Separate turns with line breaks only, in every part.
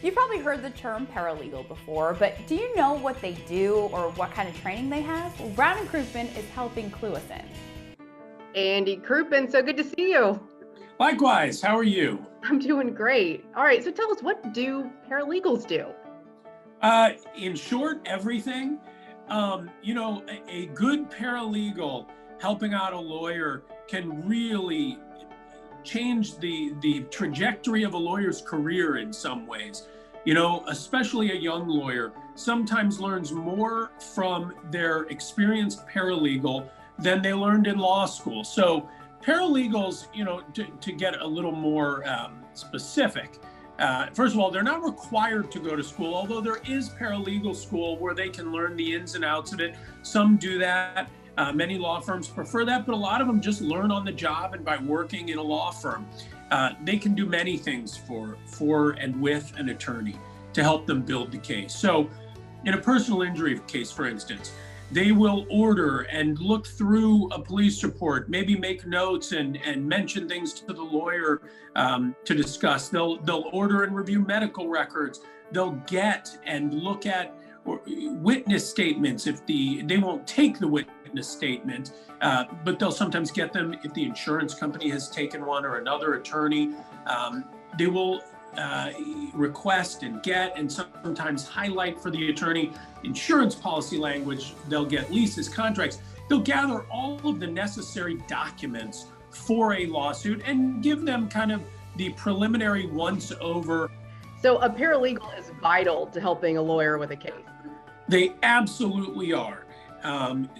You've probably heard the term paralegal before, but do you know what they do or what kind of training they have? Well, Brown Crouppen is helping clue us in.
Andy Crouppen, so good to see you.
Likewise, how are you?
I'm doing great. All right, so tell us, what do paralegals do?
In short, everything. A good paralegal helping out a lawyer can really change the trajectory of a lawyer's career in some ways. Especially a young lawyer sometimes learns more from their experienced paralegal than they learned in law school. So paralegals, to get a little more specific, first of all, they're not required to go to school, although there is paralegal school where they can learn the ins and outs of it. Some do that. Many law firms prefer that, but a lot of them just learn on the job and by working in a law firm. They can do many things for and with an attorney to help them build the case. So in a personal injury case, for instance, they will order and look through a police report, maybe make notes and mention things to the lawyer to discuss. They'll order and review medical records. They'll get and look at witness statements if they won't take the witness statement, but they'll sometimes get them if the insurance company has taken one or another attorney. They will request and get and sometimes highlight for the attorney insurance policy language. They'll get leases, contracts. They'll gather all of the necessary documents for a lawsuit and give them kind of the preliminary once over.
So a paralegal is vital to helping a lawyer with a case.
They absolutely are.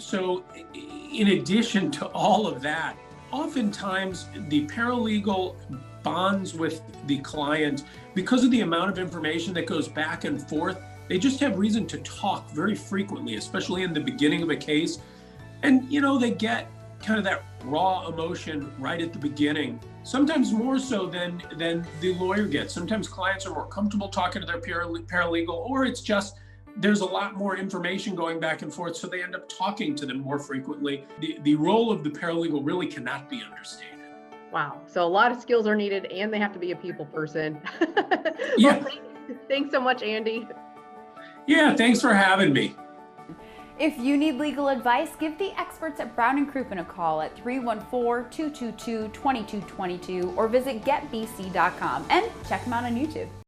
So in addition to all of that, oftentimes the paralegal bonds with the client because of the amount of information that goes back and forth. They just have reason to talk very frequently, especially in the beginning of a case. And, they get kind of that raw emotion right at the beginning, sometimes more so than the lawyer gets. Sometimes clients are more comfortable talking to their paralegal, or it's just there's a lot more information going back and forth, so they end up talking to them more frequently. The role of the paralegal really cannot be understated.
Wow. So a lot of skills are needed, and they have to be a people person.
Yeah.
Well, thanks so much, Andy.
Yeah, thanks for having me.
If you need legal advice, give the experts at Brown Crouppen a call at 314-222-2222 or visit getbc.com and check them out on YouTube.